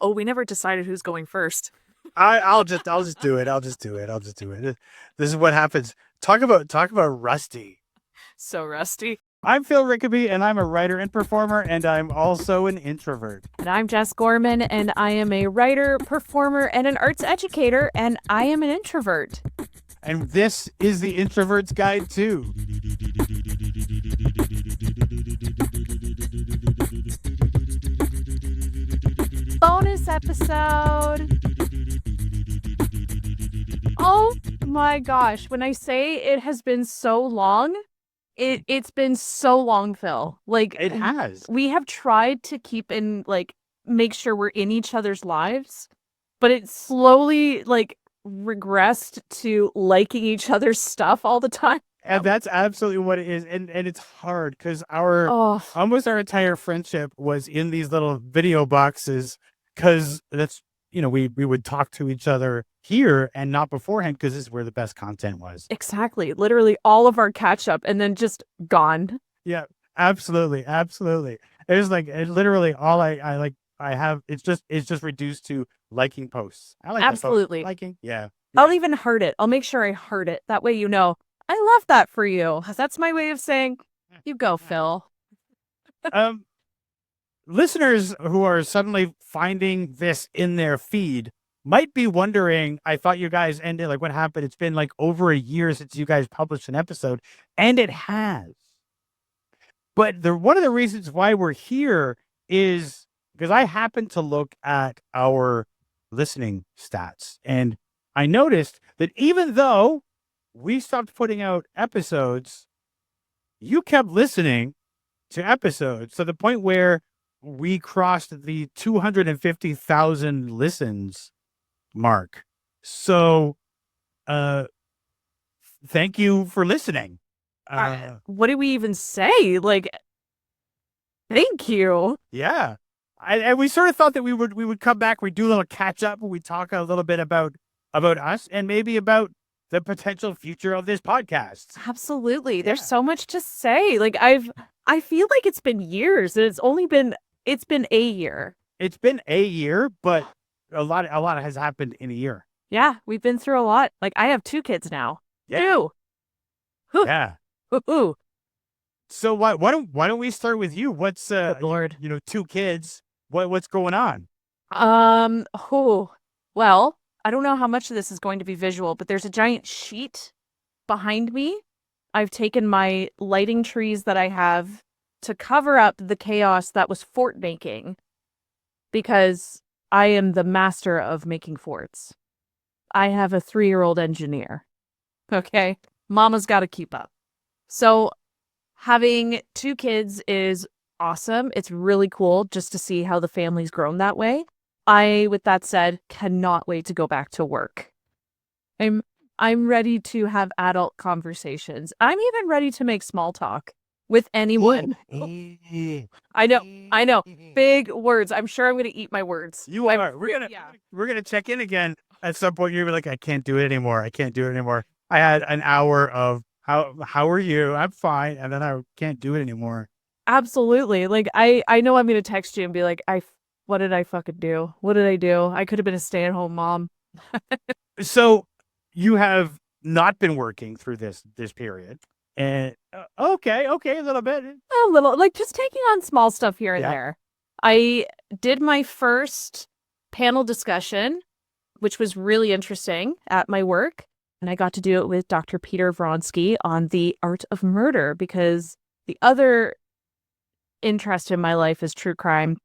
Oh, we never decided who's going first. I'll just do it. I'll just do it. I'll just do it. This is what happens. Talk about rusty. So rusty. I'm Phil Rickaby, and I'm a writer and performer, and I'm also an introvert. And I'm Jess Gorman, and I am a writer, performer, and an arts educator, and I am an introvert. And this is the Introvert's Guide to. Bonus episode. Oh my gosh. When I say it has been so long, it's been so long, Phil. Like It has. we have tried to keep in make sure we're in each other's lives, but it slowly regressed to liking each other's stuff all the time. And that's absolutely what it is. And it's hard because our Oh, almost our entire friendship was in these little video boxes because that's we would talk to each other here and not beforehand because this is where the best content was. exactly. Literally all of our catch up and then just gone. Yeah, absolutely, absolutely. It's like literally all I like. I have it's just reduced to liking posts. I like that post. Absolutely. Liking, yeah, I'll yeah. even heart it. I'll make sure I heart it. That way I love that for you. That's my way of saying, you go, Phil. Um, listeners who are suddenly finding this in their feed might be wondering. I thought you guys ended like what happened. It's been like over a year since you guys published an episode, and it has. But one of the reasons why we're here is because I happened to look at our listening stats and I noticed that even though we stopped putting out episodes, you kept listening to episodes to the point where we crossed the 250,000 listens mark. So, uh, thank you for listening. What do we even say? Thank you. Yeah. And we sort of thought that we would come back, we'd do a little catch up, and we'd talk a little bit about us and maybe about the potential future of this podcast. Absolutely. There's Yeah. so much to say. I feel like it's been years and it's been a year. It's been a year, but a lot has happened in a year. Yeah, we've been through a lot. Like I have 2 kids now. Yeah. 2. Whew, Yeah. whew, whew. So why don't we start with you? What's Good Lord. 2 kids. What's going on? Oh, well, I don't know how much of this is going to be visual, but there's a giant sheet behind me. I've taken my lighting trees that I have to cover up the chaos that was fort making because I am the master of making forts. I have a 3-year-old engineer. Okay. Mama's got to keep up. So having 2 kids is awesome. It's really cool just to see how the family's grown that way. I, with that said, cannot wait to go back to work. I'm I'm ready to have adult conversations. I'm even ready to make small talk with anyone. I know. Big words. I'm sure I'm going to eat my words. You are. Yeah. We're gonna check in again at some point. You're gonna be like, I can't do it anymore. I can't do it anymore. I had an hour of how are you? I'm fine, and then I can't do it anymore. Absolutely. I know I'm going to text you and be like, what did I fucking do? What did I do? I could have been a stay-at-home mom. So you have not been working through this period, and okay, a little bit. A little, just taking on small stuff here and Yeah. there. I did my first panel discussion, which was really interesting at my work. And I got to do it with Dr. Peter Vronsky on the art of murder because the other interest in my life is true crime,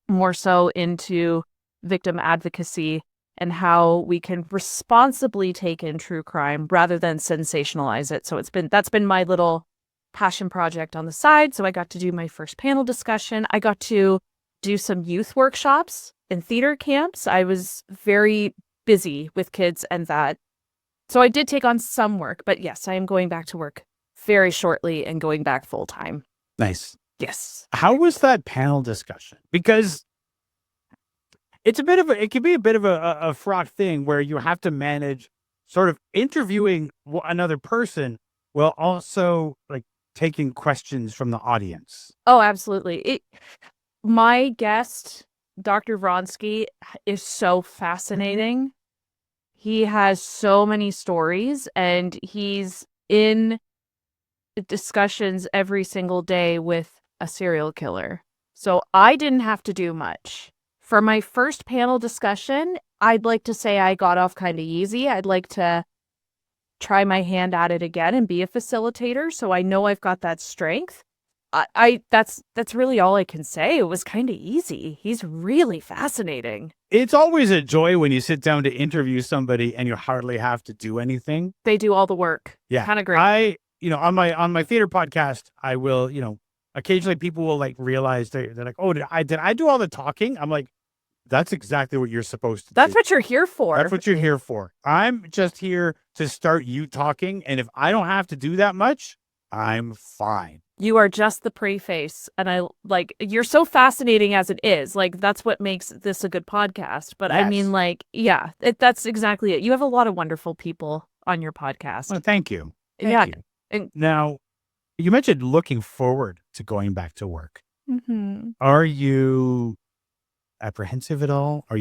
more so into victim advocacy and how we can responsibly take in true crime rather than sensationalize it. So that's been my little passion project on the side. So I got to do my first panel discussion. I got to do some youth workshops and theater camps. I was very busy with kids and that. So I did take on some work, but yes, I am going back to work very shortly and going back full time. Nice. Yes. How was that panel discussion? Because it can be a bit of a fraught thing where you have to manage sort of interviewing another person while also like taking questions from the audience. Oh, absolutely. My guest Dr. Vronsky is so fascinating. He has so many stories, and he's in discussions every single day with a serial killer. So I didn't have to do much. For my first panel discussion, I'd like to say I got off kind of easy. I'd like to try my hand at it again and be a facilitator, so I know I've got that strength. That's really all I can say. It was kind of easy. He's really fascinating. It's always a joy when you sit down to interview somebody and you hardly have to do anything. They do all the work. Yeah. Kind of great. On my theater podcast, I will, occasionally people will like realize they're like, oh, did I do all the talking? I'm like, that's exactly what you're supposed to That's do. what you're here for. That's what you're here for. I'm just here to start you talking. And if I don't have to do that much, I'm fine. You are just the preface. And you're so fascinating as it is. Like, that's what makes this a good podcast. But Yes. I mean, like, yeah, that's exactly it. You have a lot of wonderful people on your podcast. Well, thank you. Yeah. You. And now, you mentioned looking forward to going back to work. Mm-hmm. Are you apprehensive at all? Are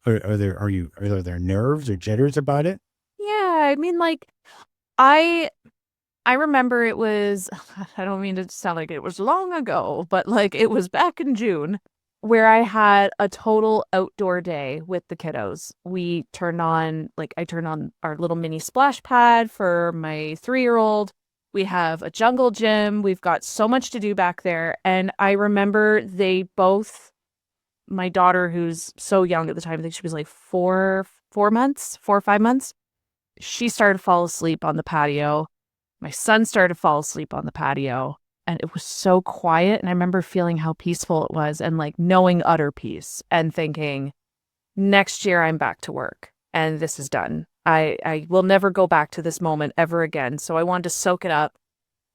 there nerves or jitters about it? Yeah, I mean, like, I remember it was, I don't mean to sound like it was long ago, but like it was back in June where I had a total outdoor day with the kiddos. I turned on our little mini splash pad for my 3-year-old. We have a jungle gym. We've got so much to do back there. And I remember my daughter, who's so young at the time, I think she was like 4 or 5 months, she started to fall asleep on the patio. My son started to fall asleep on the patio, and it was so quiet. And I remember feeling how peaceful it was and like knowing utter peace and thinking, next year I'm back to work and this is done. I will never go back to this moment ever again. So I wanted to soak it up.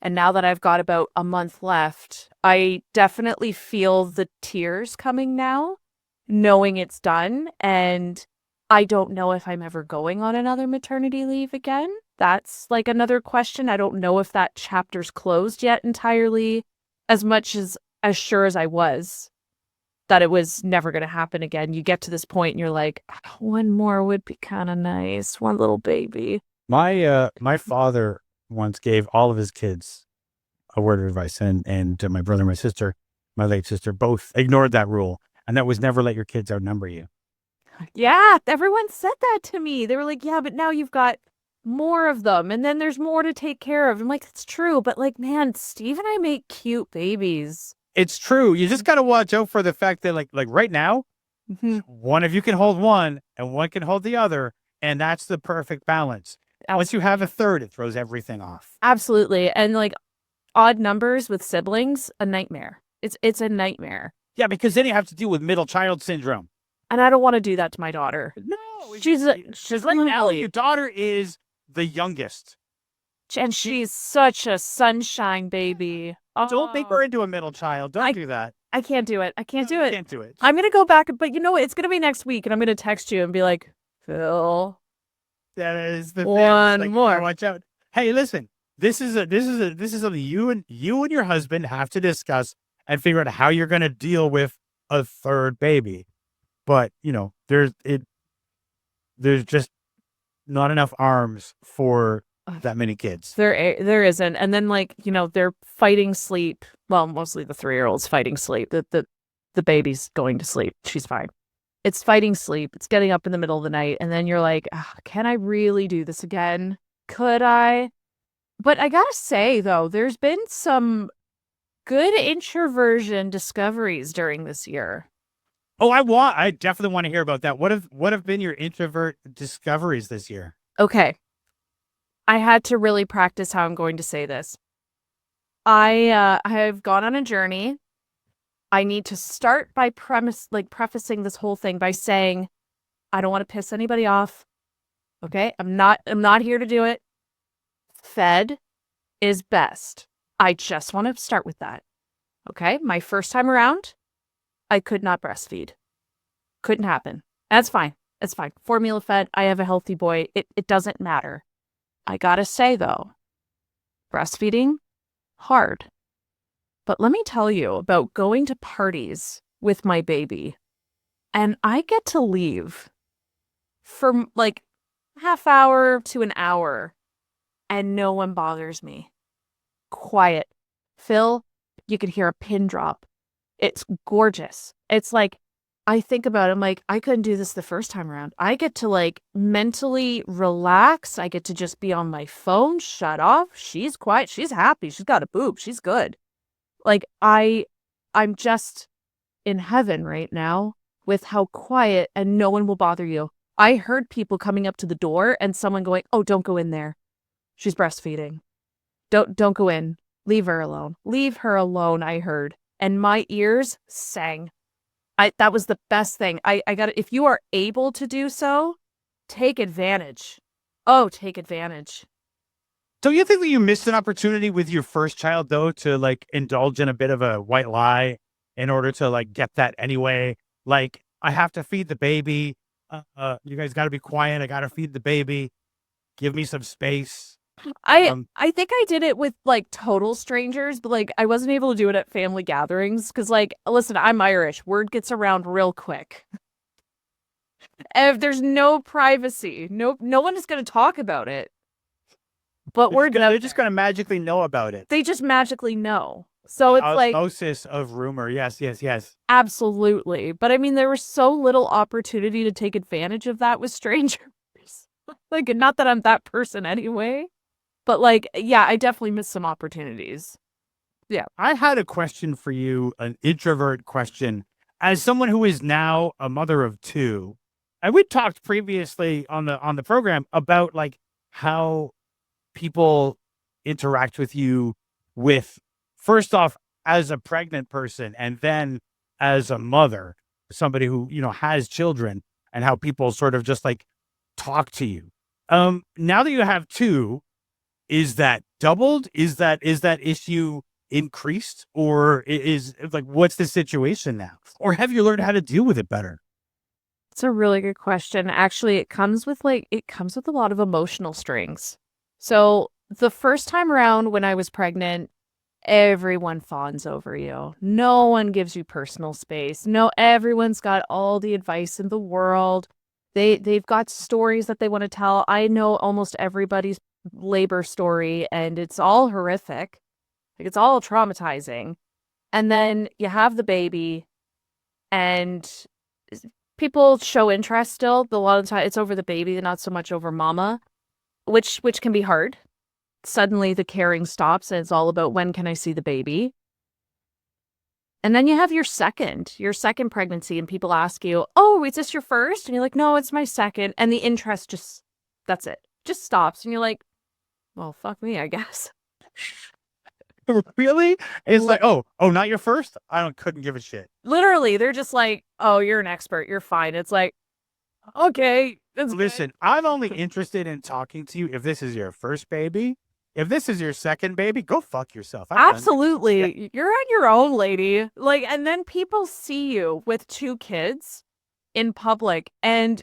And now that I've got about a month left, I definitely feel the tears coming now, knowing it's done. And I don't know if I'm ever going on another maternity leave again. That's like another question. I don't know if that chapter's closed yet entirely, as much as sure as I was that it was never going to happen again. You get to this point and you're like, one more would be kind of nice. One little baby. My father once gave all of his kids a word of advice, and my brother and my sister, my late sister, both ignored that rule, and that was never let your kids outnumber you. Yeah, everyone said that to me. They were like, yeah, but now you've got more of them, and then there's more to take care of. I'm like, that's true, but like, man, Steve and I make cute babies. It's true. You just got to watch out for the fact that like right now, one of you can hold one and one can hold the other, and that's the perfect balance. Once you have a third, it throws everything off. Absolutely. And like odd numbers with siblings, a nightmare. It's a nightmare. Yeah, because then you have to deal with middle child syndrome. And I don't want to do that to my daughter. No, she's like Ellie. Your daughter is the youngest, and she's such a sunshine baby. Don't make her into a middle child. Don't do that. I can't do it. I can't do it. Can't do it. I'm gonna go back, but you know what? It's gonna be next week, and I'm gonna text you and be like, Phil, that is the one thing. more. Watch out. Hey, listen. This is something you and your husband have to discuss and figure out how you're going to deal with a third baby. But there's just not enough arms for that many kids. There isn't. And then they're fighting sleep. Well, mostly the 3-year-old's fighting sleep. The baby's going to sleep. She's fine. It's fighting sleep. It's getting up in the middle of the night. And then you're like, can I really do this again? Could I? But I gotta say, though, there's been some good introversion discoveries during this year. Oh, I definitely want to hear about that. What have been your introvert discoveries this year? Okay. I had to really practice how I'm going to say this. I have gone on a journey. I need to start by prefacing this whole thing by saying, I don't want to piss anybody off. Okay? I'm not here to do it. Fed is best. I just want to start with that. Okay? My first time around, I could not breastfeed. Couldn't happen. That's fine. That's fine. Formula fed. I have a healthy boy. It doesn't matter. I gotta say, though, breastfeeding, hard. But let me tell you about going to parties with my baby. and I get to leave for like half hour to an hour and no one bothers me. Quiet. Phil, you could hear a pin drop. It's gorgeous. It's like, I think about it, I'm like, I couldn't do this the first time around. I get to like mentally relax. I get to just be on my phone, shut off. She's quiet. She's happy. She's got a boob. She's good. Like I'm just in heaven right now with how quiet and no one will bother you. I heard people coming up to the door and someone going, "Oh, don't go in there. She's breastfeeding. Don't go in. Leave her alone. Leave her alone," I heard. And my ears sang. That was the best thing. I got it. If you are able to do so, take advantage. Oh, take advantage. So you think that you missed an opportunity with your first child though to like indulge in a bit of a white lie in order to like get that anyway? Like I have to feed the baby. You guys got to be quiet. I got to feed the baby. Give me some space. I Um, I think I did it with like total strangers, but like I wasn't able to do it at family gatherings because like listen, I'm Irish. Word gets around real quick. If there's no privacy, no one is going to talk about it. But word's out they're just there. gonna magically know about it. They just magically know. So it's like Osmosis of rumor. Yes, yes, yes. absolutely. But I mean, there was so little opportunity to take advantage of that with strangers. Like, not that I'm that person anyway, but like, yeah, I definitely missed some opportunities. Yeah. I had a question for you, an introvert question. As someone who is now a mother of two, and we talked previously on the program about like how people interact with you with first off as a pregnant person and then as a mother, somebody who, you know, has children and how people sort of just like talk to you. Now that you have two, is that doubled? Is that issue increased or is like what's the situation now? Or have you learned how to deal with it better? It's a really good question. Actually, it comes with a lot of emotional strings. So the first time around when I was pregnant, everyone fawns over you. No one gives you personal space. No, everyone's got all the advice in the world. They've got stories that they want to tell. I know almost everybody's labor story and it's all horrific. Like it's all traumatizing. And then you have the baby and people show interest still, but a lot of the time it's over the baby, not so much over mama, which can be hard. Suddenly the caring stops and it's all about when can I see the baby. And then you have your second pregnancy, and people ask you, "Oh, is this your first?" And you're like, "No, it's my second." And the interest just, that's it, just stops. And you're like, well, fuck me, I guess. Really? It's like, oh, not your first? I don't couldn't give a shit. Literally, they're just like, "Oh, you're an expert. You're fine." It's like, okay, that's good. Listen, I'm only interested in talking to you if this is your first baby. If this is your second baby, go fuck yourself. I'm done. Yeah. Absolutely. You're on your own, lady. Like, and then people see you with two kids in public, and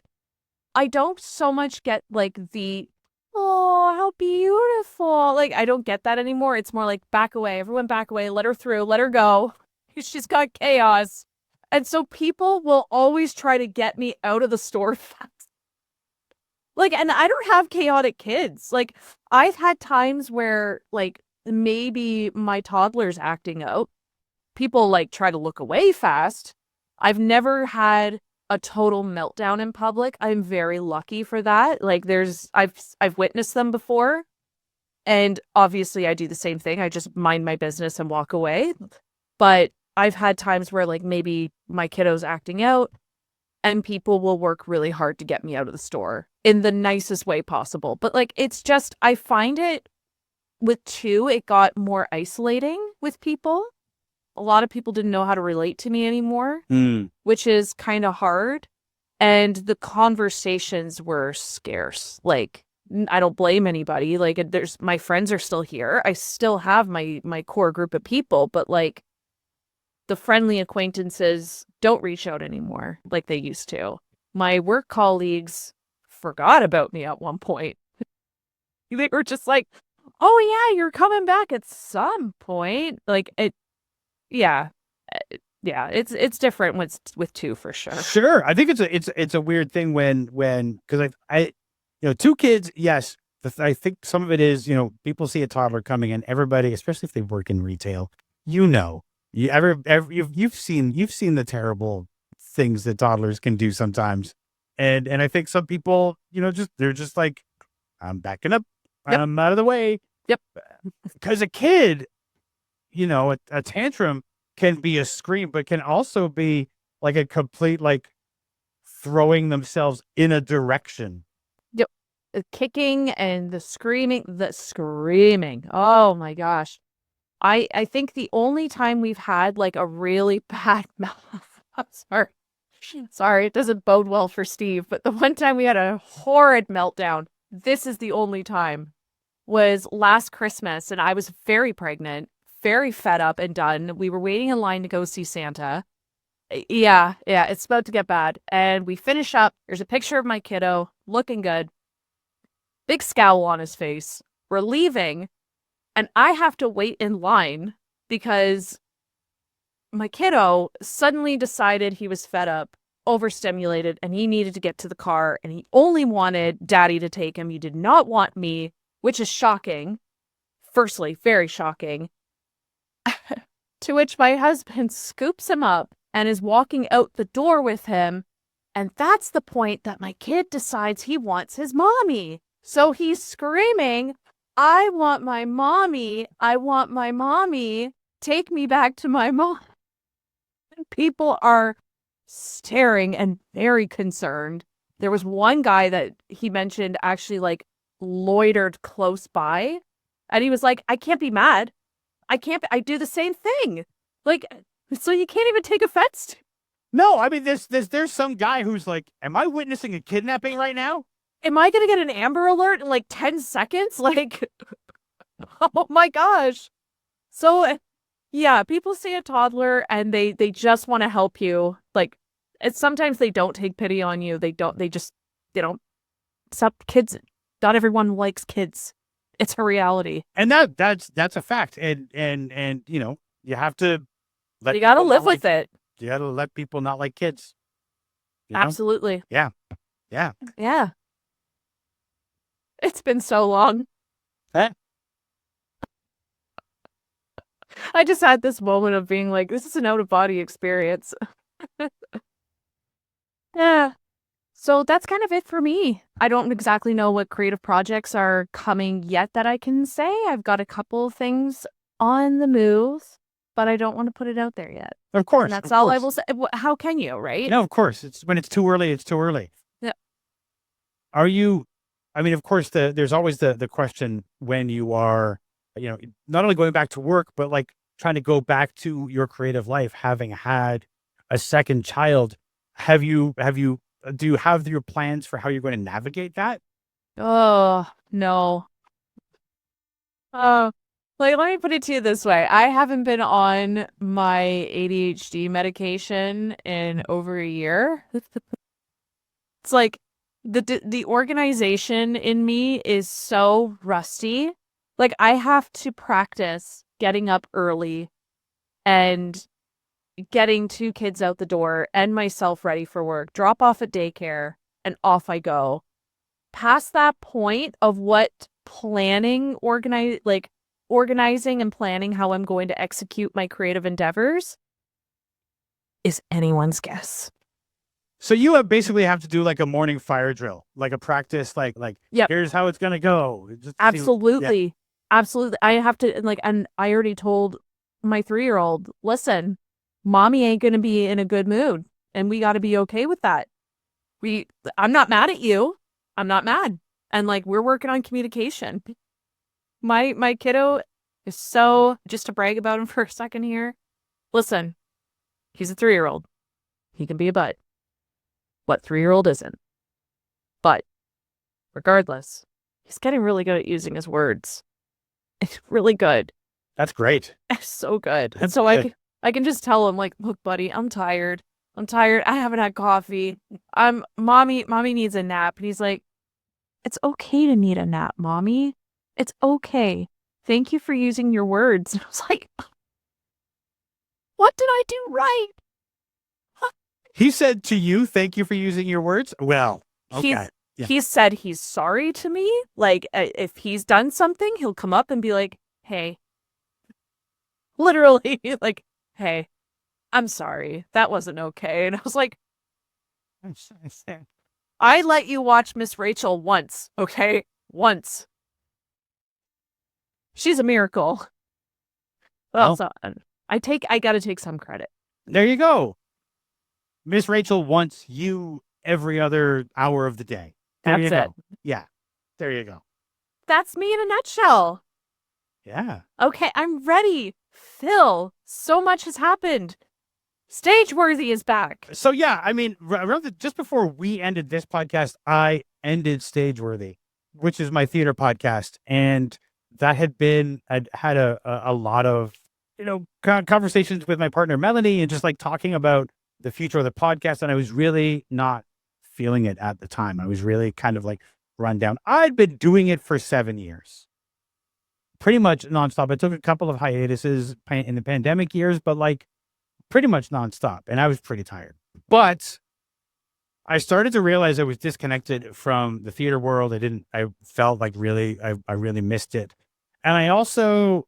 I don't so much get like the, "Oh, how beautiful." Like, I don't get that anymore. It's more like, back away. Everyone back away. Let her through. Let her go. She's got chaos. And so people will always try to get me out of the store fast. Like, and I don't have chaotic kids. Like, I've had times where, like, maybe my toddler's acting out. People, like, try to look away fast. I've never had a total meltdown in public. I'm very lucky for that. Like, I've witnessed them before. And obviously, I do the same thing. I just mind my business and walk away. But I've had times where, like, maybe my kiddo's acting out and people will work really hard to get me out of the store in the nicest way possible. But like, it's just, I find it with two, it got more isolating with people. A lot of people didn't know how to relate to me anymore, which is kind of hard. And the conversations were scarce. Like, I don't blame anybody. Like, my friends are still here. I still have my core group of people, but like, the friendly acquaintances don't reach out anymore like they used to. My work colleagues forgot about me at one point. They were just like, "Oh yeah, you're coming back at some point." Like, it, yeah. Yeah, it's different with two for sure. Sure. I think it's a weird thing when because I two kids, yes. I think some of it is, people see a toddler coming in, everybody, especially if they work in retail, you ever you've seen the terrible things that toddlers can do sometimes. And I think some people, they're just like, I'm backing up. Yep. I'm out of the way. Yep. Because a kid, a tantrum can be a scream, but can also be like a complete, like, throwing themselves in a direction. Yep. The kicking and the screaming. Oh my gosh. I think the only time we've had like a really bad I'm sorry. Sorry, it doesn't bode well for Steve, but the one time we had a horrid meltdown, this is the only time, was last Christmas, and I was very pregnant, very fed up and done. We were waiting in line to go see Santa. Yeah, it's about to get bad. And we finish up. There's a picture of my kiddo looking good, big scowl on his face. We're leaving, and I have to wait in line because my kiddo suddenly decided he was fed up, overstimulated, and he needed to get to the car, and he only wanted daddy to take him. He did not want me, which is shocking. Firstly, very shocking. To which my husband scoops him up and is walking out the door with him. And that's the point that my kid decides he wants his mommy. So he's screaming, I want my mommy. I want my mommy. Take me back to my mom. And people are staring and very concerned. There was one guy that he mentioned actually like loitered close by. And he was like, I can't be mad. I do the same thing. Like, so you can't even take offense to. No, I mean, there's some guy who's like, am I witnessing a kidnapping right now? Am I going to get an Amber Alert in like 10 seconds? Like, oh my gosh. So, yeah, people see a toddler and they just want to help you. Like, sometimes they don't take pity on you. They don't, except kids. Not everyone likes kids. It's a reality. And that's a fact. And you have to You got to live with it. You got to let people not like kids. Absolutely. Yeah. Yeah. It's been so long. Huh? I just had this moment of being like, this is an out-of-body experience. Yeah. So that's kind of it for me. I don't exactly know what creative projects are coming yet that I can say. I've got a couple of things on the move, but I don't want to put it out there yet. Of course. And that's all I will say. How can you, right? No, of course. When it's too early, it's too early. Yeah. I mean, of course, there's always the question when you are, not only going back to work, but like trying to go back to your creative life, having had a second child. Do you have your plans for how you're going to navigate that? Oh, no. Like, let me put it to you this way. I haven't been on my ADHD medication in over a year. It's like the organization in me is so rusty. Like, I have to practice getting up early and getting two kids out the door and myself ready for work, drop off at daycare, and off I go. Past that point of what organizing and planning how I'm going to execute my creative endeavors is anyone's guess. So you basically have to do like a morning fire drill, like a practice, like Yep. Here's how it's gonna go. Absolutely. Absolutely. I have to and I already told my 3-year-old, listen, mommy ain't gonna be in a good mood, and we got to be okay with that. I'm not mad at you. I'm not mad. And like, we're working on communication. My kiddo is so, just to brag about him for a second here. Listen, he's a 3-year-old. He can be a butt. What 3-year-old isn't? But regardless, he's getting really good at using his words. It's really good. That's great. It's so good. That's so good. I can just tell him, like, look, buddy, I'm tired. I haven't had coffee. Mommy needs a nap. And he's like, it's okay to need a nap, mommy. It's okay. Thank you for using your words. And I was like, what did I do right? He said to you, "Thank you for using your words." Well, okay. Yeah. He said he's sorry to me. Like, if he's done something, he'll come up and be like, "Hey," literally, like, "Hey, I'm sorry. That wasn't okay." And I was like, I let you watch Miss Rachel once, okay? Once. She's a miracle. Well, Well, so I gotta take some credit. there you go. Miss Rachel wants you every other hour of the day. There you That's it. go. Yeah. There you go. That's me in a nutshell. Yeah. Okay, I'm ready. Phil, so much has happened. Stageworthy is back. So yeah, I mean, just before we ended this podcast, I ended Stageworthy, which is my theater podcast, and that I'd had a lot of conversations with my partner Melanie, and just like talking about the future of the podcast, and I was really not feeling it at the time. I was really kind of like run down. I'd been doing it for 7 years, pretty much nonstop. I took a couple of hiatuses in the pandemic years, but like pretty much nonstop, and I was pretty tired. But I started to realize I was disconnected from the theater world. I felt like I really missed it. And I also,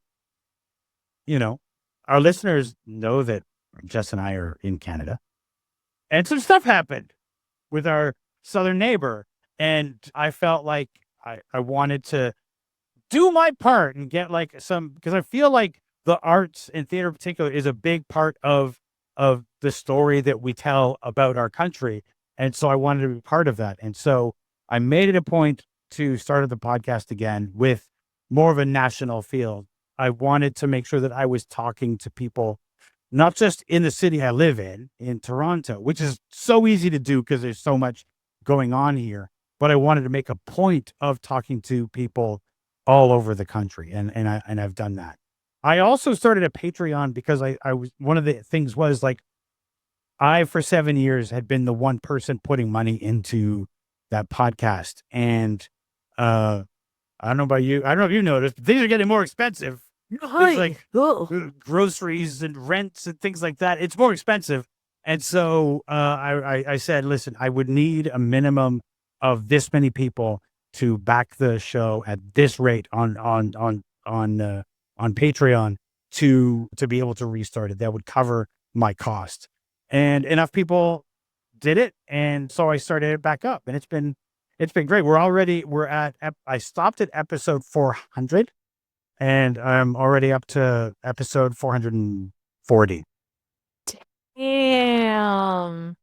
our listeners know that Jess and I are in Canada, and some stuff happened with our southern neighbor. And I felt like I wanted to do my part and get like because I feel like the arts and theater in particular is a big part of the story that we tell about our country. And so I wanted to be part of that. And so I made it a point to start the podcast again with more of a national feel. I wanted to make sure that I was talking to people, not just in the city I live in Toronto, which is so easy to do because there's so much going on here. But I wanted to make a point of talking to people all over the country. And I've done that. I also started a Patreon because I was, one of the things was like, I, for 7 years, had been the one person putting money into that podcast. And I don't know about you. I don't know if you noticed, but things are getting more expensive. Things like groceries and rents and things like that. It's more expensive. And so I said, listen, I would need a minimum of this many people to back the show at this rate on Patreon to be able to restart it. That would cover my cost. And enough people did it, and so I started it back up, and it's been great. I stopped at episode 400, and I'm already up to episode 440. Damn.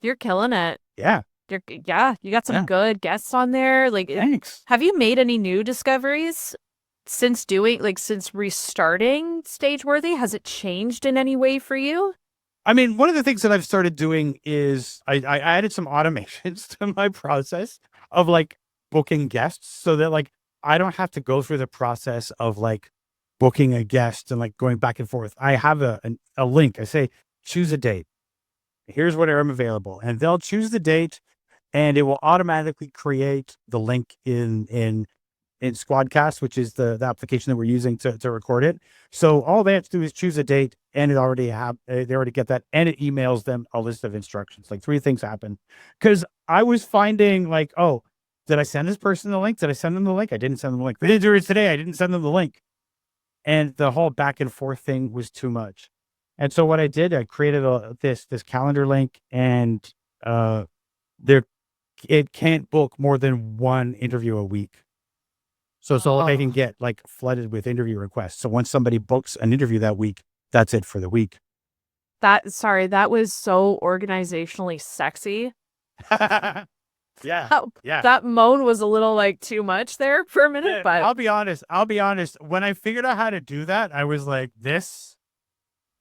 You're killing it. Yeah. You got some good guests on there. Like, Thanks. have you made any new discoveries since restarting Stageworthy? Has it changed in any way for you? I mean, one of the things that I've started doing is I added some automations to my process of like booking guests so that like I don't have to go through the process of like booking a guest and like going back and forth. I have a link. I say, choose a date. Here's what I'm available. And they'll choose the date and it will automatically create the link in Squadcast, which is the application that we're using to record it. So all they have to do is choose a date, and they already get that, and it emails them a list of instructions. Like 3 things happen. Because I was finding like, oh, did I send this person the link? Did I send them the link? I didn't send them the link. They didn't do it today. I didn't send them the link. And the whole back and forth thing was too much. And so what I did, I created this calendar link, and it can't book more than 1 interview a week. So they can get like flooded with interview requests. So once somebody books an interview that week, that's it for the week. That was so organizationally sexy. Yeah. That moan was a little like too much there for a minute, but I'll be honest. When I figured out how to do that, I was like, this.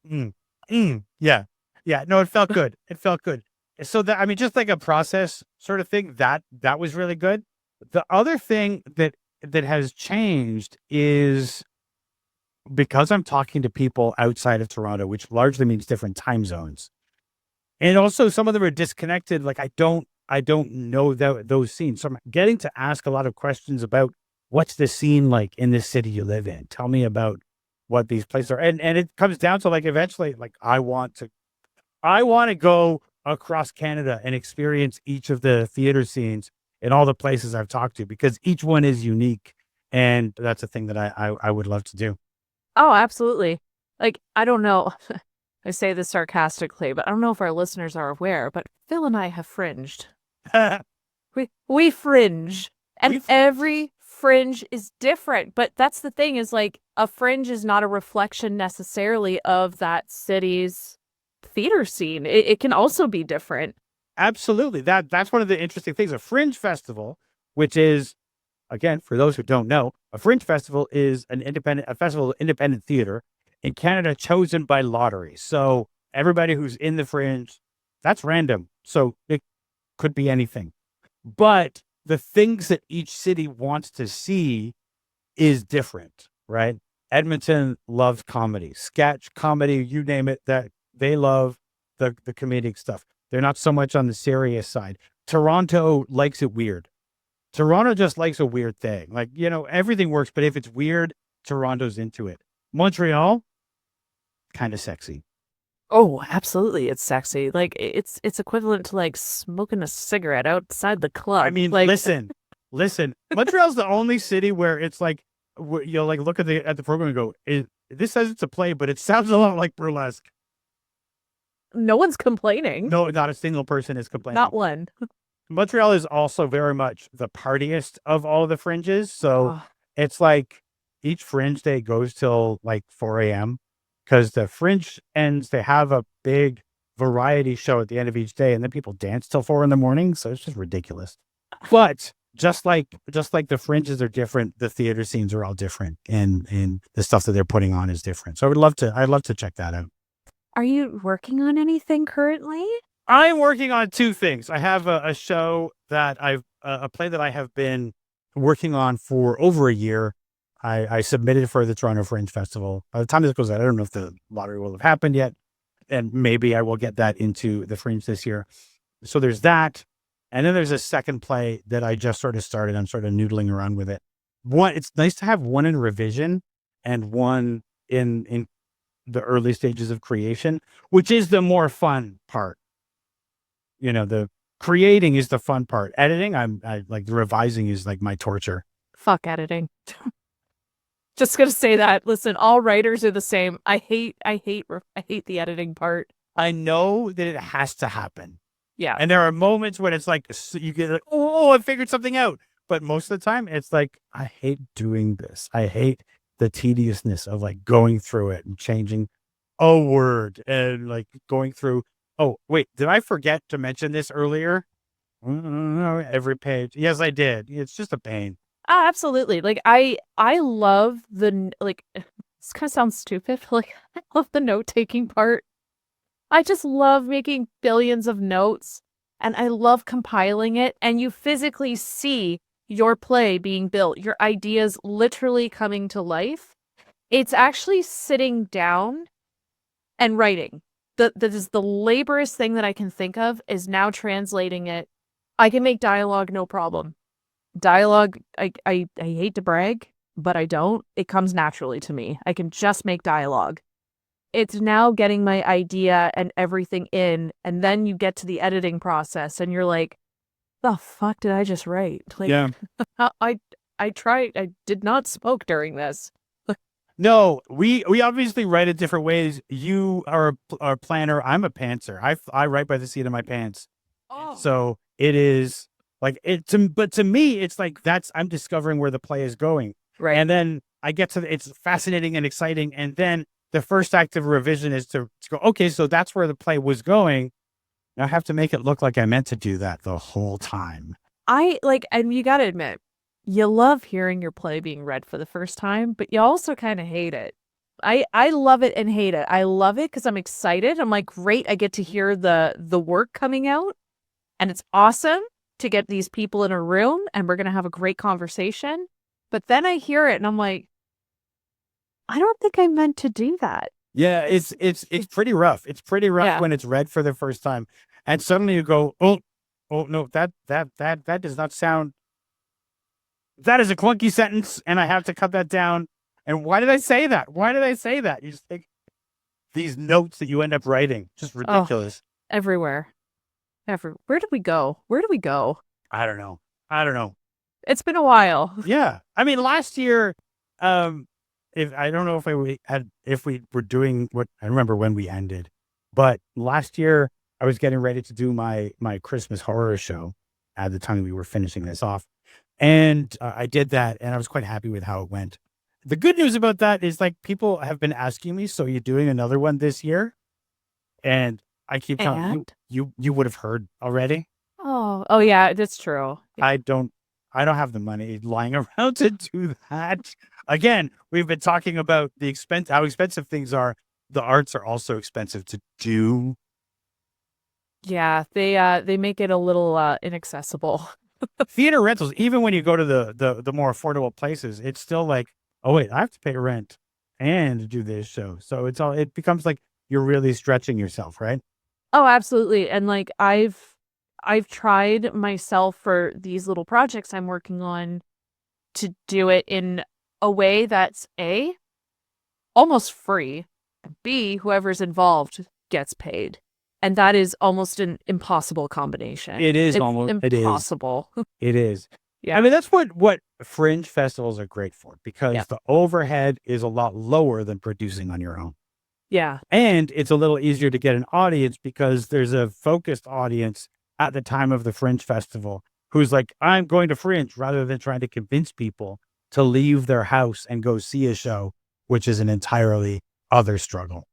Yeah. No, it felt good. So that, I mean, just like a process sort of thing, that was really good. The other thing that has changed is because I'm talking to people outside of Toronto, which largely means different time zones. And also some of them are disconnected. Like I don't know those scenes. So I'm getting to ask a lot of questions about what's the scene like in this city you live in? Tell me about what these places are. And it comes down to like, eventually, like I want to go across Canada and experience each of the theater scenes in all the places I've talked to, because each one is unique. And that's a thing that I would love to do. Oh, absolutely. Like, I don't know. I say this sarcastically, but I don't know if our listeners are aware, but Phil and I have fringed. We fringe. And every fringe is different. But that's the thing, is like a fringe is not a reflection necessarily of that city's theater scene. It can also be different. Absolutely. That's one of the interesting things. A fringe festival, which is, again, for those who don't know, a fringe festival is a festival of independent theater in Canada, chosen by lottery. So everybody who's in the fringe, that's random. So it could be anything. But the things that each city wants to see is different, right? Edmonton loves comedy, sketch, comedy, you name it, that they love the comedic stuff. They're not so much on the serious side. Toronto likes it weird. Toronto just likes a weird thing. Like, everything works, but if it's weird, Toronto's into it. Montreal, kind of sexy. Oh, absolutely. It's sexy. Like, it's equivalent to like smoking a cigarette outside the club. I mean, like, listen. Montreal's the only city where it's like, you'll like look at the program and go, this says it's a play, but it sounds a lot like burlesque. No one's complaining. No, not a single person is complaining. Not one. Montreal is also very much the partiest of all the fringes. So it's like each fringe day goes till like 4 a.m. because the fringe ends. They have a big variety show at the end of each day, and then people dance till 4 a.m. So it's just ridiculous. But just like the fringes are different, the theater scenes are all different, and the stuff that they're putting on is different. So I'd love to check that out. Are you working on anything currently? I'm working on two things. I have a show that a play that I have been working on for over a year. I submitted for the Toronto Fringe Festival. By the time this goes out, I don't know if the lottery will have happened yet, and maybe I will get that into the Fringe this year. So there's that. And then there's a second play that I just sort of started. I'm sort of noodling around with it. It's nice to have one in revision and one in the early stages of creation, which is the more fun part. The creating is the fun part. Editing, I like, the revising is like my torture. Fuck editing. Just gonna say that. Listen, all writers are the same. I hate the editing part. I know that it has to happen. Yeah. And there are moments when it's like, you get like, oh, I figured something out. But most of the time it's like, I hate doing this. I hate the tediousness of like going through it and changing a word and like going through. Oh, wait, did I forget to mention this earlier? Every page. Yes, I did. It's just a pain. Oh, absolutely. Like, I love like, this kind of sounds stupid, but like, I love the note-taking part. I just love making billions of notes, and I love compiling it, and you physically see your play being built, your ideas literally coming to life. It's actually sitting down and writing. That is the laborious thing that I can think of, is now translating it. I can make dialogue, no problem. Dialogue, I hate to brag, but I don't. It comes naturally to me. I can just make dialogue. It's now getting my idea and everything in, and then you get to the editing process, and you're like, the fuck did I just write? Like, yeah. I tried. I did not smoke during this. No, we obviously write it different ways. You are a planner. I'm a pantser. I write by the seat of my pants. Oh. So it is like but to me, it's like I'm discovering where the play is going. Right. And then I get to it's fascinating and exciting. And then the first act of revision is to go, okay, so that's where the play was going. Now I have to make it look like I meant to do that the whole time. And you got to admit, you love hearing your play being read for the first time, but you also kind of hate it. I love it and hate it. I love it because I'm excited. I'm like, great, I get to hear the work coming out, and it's awesome to get these people in a room, and we're going to have a great conversation. But then I hear it, and I'm like, I don't think I meant to do that. Yeah, it's pretty rough. It's pretty rough when it's read for the first time, and suddenly you go, oh no, that does not sound. That is a clunky sentence, and I have to cut that down. And why did I say that? Why did I say that? You just think these notes that you end up writing, just ridiculous. Everywhere. Ever. Where did we go? Where do we go? I don't know. I don't know. It's been a while. Yeah. I mean, last year, if I don't know if we were doing what I remember when we ended, but last year I was getting ready to do my Christmas horror show at the time we were finishing this off. And I did that and I was quite happy with how it went. The good news about that is like people have been asking me, so you're doing another one this year? And I keep telling And you would have heard already. oh yeah, that's true. Yeah. I don't have the money lying around to do that. Again, we've been talking about how expensive things are. The arts are also expensive to do. Yeah, they make it a little inaccessible. Theater rentals, even when you go to the more affordable places, it's still like, oh wait, I have to pay rent and do this show. So it becomes like you're really stretching yourself, right? Oh, absolutely. And like I've tried myself for these little projects I'm working on to do it in a way that's A, almost free, and B, whoever's involved gets paid. And that is almost an impossible combination. It is It's almost, it is. impossible. It is. Yeah. I mean, that's what fringe festivals are great for because Yeah. the overhead is a lot lower than producing on your own. Yeah. And it's a little easier to get an audience because there's a focused audience at the time of the Fringe Festival who's like, I'm going to Fringe rather than trying to convince people to leave their house and go see a show, which is an entirely other struggle.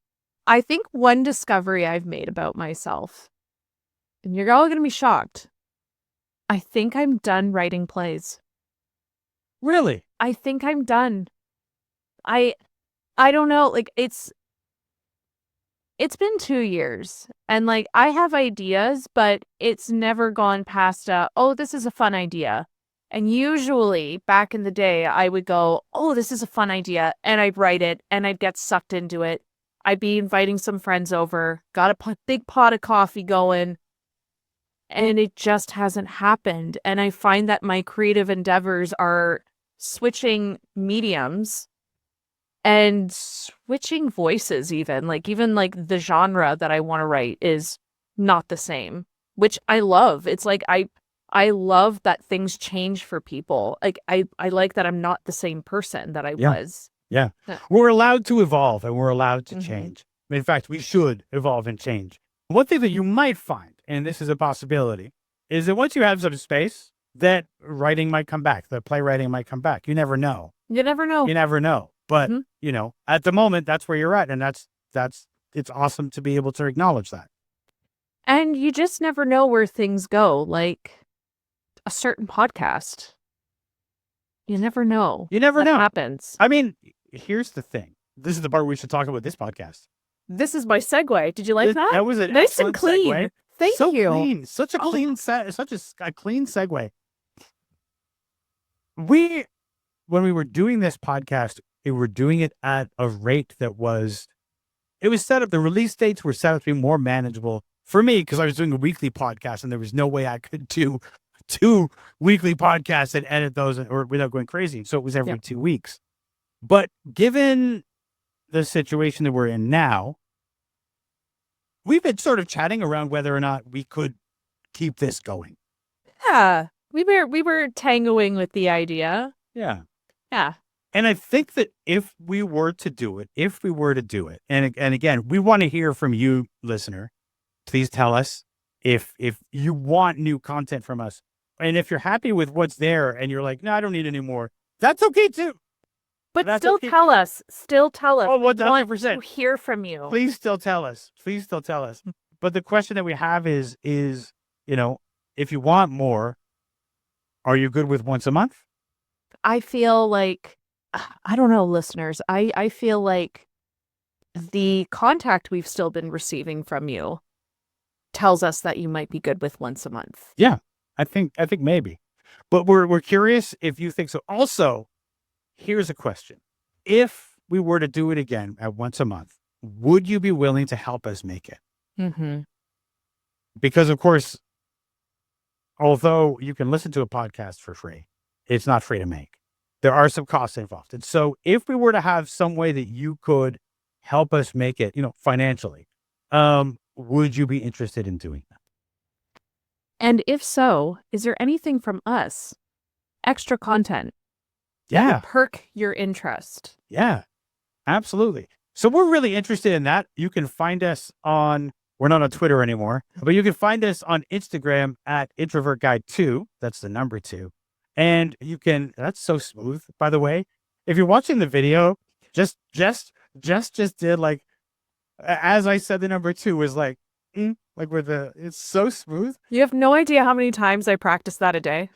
I think one discovery I've made about myself, and you're all going to be shocked. I think I'm done writing plays. Really? I think I'm done. I don't know, like it's been 2 years and like I have ideas, but it's never gone past oh, this is a fun idea. And usually back in the day, I would go, oh, this is a fun idea. And I'd write it and I'd get sucked into it. I'd be inviting some friends over, got a big pot of coffee going, and it just hasn't happened. And I find that my creative endeavors are switching mediums and switching voices even like the genre that I want to write is not the same, which I love. It's like I love that things change for people. Like I like that I'm not the same person that I was. Yeah. Yeah. We're allowed to evolve and we're allowed to Mhm. change. In fact, we should evolve and change. One thing that you might find, and this is a possibility, is that once you have some space, that writing might come back, the playwriting might come back. You never know. You never know. You never know. But, Mhm. At the moment, that's where you're at. And it's awesome to be able to acknowledge that. And you just never know where things go. Like a certain podcast. You never know. You never what know. happens. I mean, here's the thing. This is the part we should talk about this podcast. This is my segue. Did you like that? That was a nice and clean. Segue. Thank so you. Clean. Such a clean such a clean segue. When we were doing this podcast, we were doing it at a rate that it was set up. The release dates were set up to be more manageable for me because I was doing a weekly podcast and there was no way I could do 2 weekly podcasts and edit those or without going crazy. So it was every 2 weeks. But given the situation that we're in now, we've been sort of chatting around whether or not we could keep this going. Yeah. We were tangoing with the idea. Yeah. Yeah. And I think that if we were to do it, and again, we want to hear from you, listener. Please tell us if you want new content from us. And if you're happy with what's there and you're like, no, I don't need any more, that's okay too. But That's still okay. tell us. Still tell us. Oh, We want 100%. to hear from you. Please still tell us. But the question that we have is, if you want more, are you good with once a month? I feel like, I don't know, listeners. I feel like the contact we've still been receiving from you tells us that you might be good with once a month. Yeah, I think maybe. But we're curious if you think so. Also, here's a question. If we were to do it again at once a month, would you be willing to help us make it? Mm-hmm. Because, of course, although you can listen to a podcast for free, it's not free to make. There are some costs involved. And so if we were to have some way that you could help us make it, financially, would you be interested in doing that? And if so, is there anything from us, extra content, that Yeah. would perk your interest? Yeah, absolutely. So we're really interested in that. You can find us we're not on Twitter anymore, but you can find us on Instagram at Introvert Guy 2. That's the number 2. And that's so smooth, by the way. If you're watching the video, just did like, as I said, the number 2 was like, it's so smooth. You have no idea how many times I practice that a day.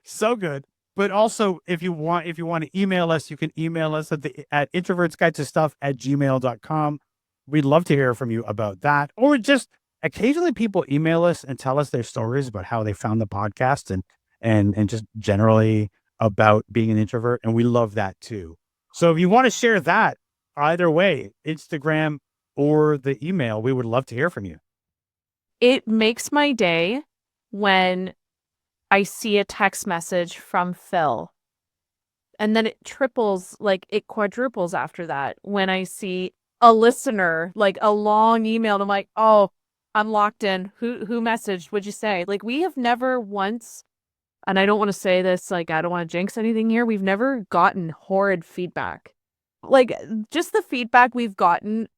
So good. But also, if you want to email us, you can email us at introvertsguidetostuff@gmail.com. We'd love to hear from you about that. Or just occasionally people email us and tell us their stories about how they found the podcast and just generally about being an introvert. And we love that too. So if you want to share that, either way, Instagram or the email, we would love to hear from you. It makes my day when I see a text message from Phil. And then it quadruples after that when I see a listener, like a long email. And I'm like, oh, I'm locked in. Who messaged? What'd you say? Like, we have never once, and I don't want to say this, like, I don't want to jinx anything here. We've never gotten horrid feedback. Like, just the feedback we've gotten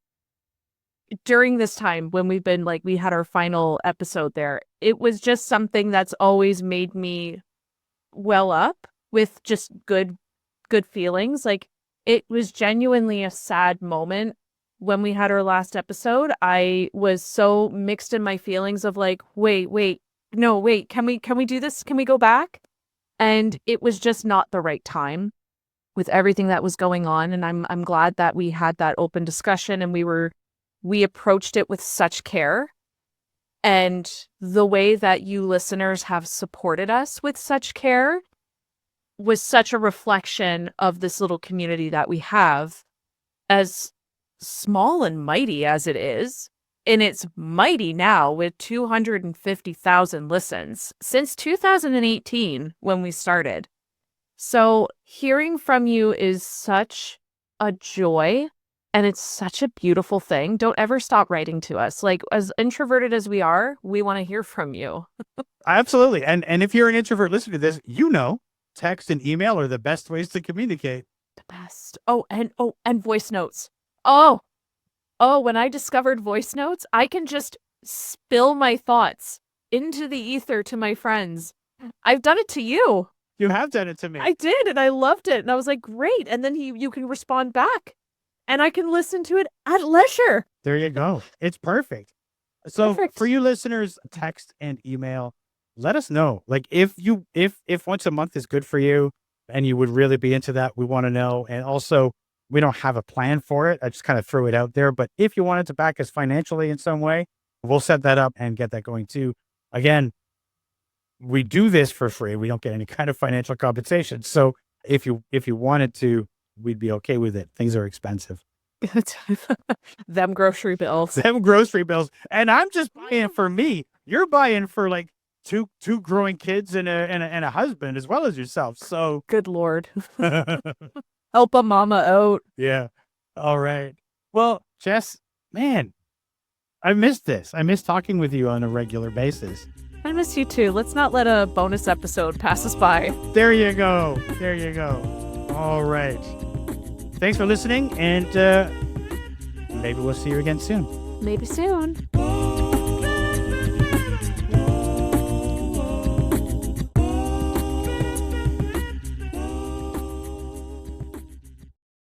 during this time when we've been, like, we had our final episode there, it was just something that's always made me well up with just good feelings. Like, it was genuinely a sad moment when we had our last episode. I was so mixed in my feelings of like, wait, can we do this? Can we go back? And it was just not the right time with everything that was going on. And I'm glad that we had that open discussion and we approached it with such care. And the way that you listeners have supported us with such care was such a reflection of this little community that we have, as small and mighty as it is. And it's mighty now with 250,000 listens since 2018 when we started. So hearing from you is such a joy. And it's such a beautiful thing. Don't ever stop writing to us. Like, as introverted as we are, we want to hear from you. Absolutely. And if you're an introvert listening to this, text and email are the best ways to communicate. The best. And voice notes. Oh, when I discovered voice notes, I can just spill my thoughts into the ether to my friends. I've done it to you. You have done it to me. I did, and I loved it. And I was like, great. And then you can respond back. And I can listen to it at leisure. There you go. It's perfect. So for you listeners, text and email, let us know. Like if once a month is good for you and you would really be into that, we want to know. And also, we don't have a plan for it. I just kind of threw it out there. But if you wanted to back us financially in some way, we'll set that up and get that going too. Again, we do this for free. We don't get any kind of financial compensation. So if you wanted to, we'd be okay with it. Things are expensive. Them grocery bills. And I'm just buying for me. You're buying for like two growing kids and a husband as well as yourself. So good Lord. Help a mama out. Yeah. All right. Well, Jess, man, I missed this. I miss talking with you on a regular basis. I miss you too. Let's not let a bonus episode pass us by. There you go. All right. Thanks for listening, and maybe we'll see you again soon. Maybe soon.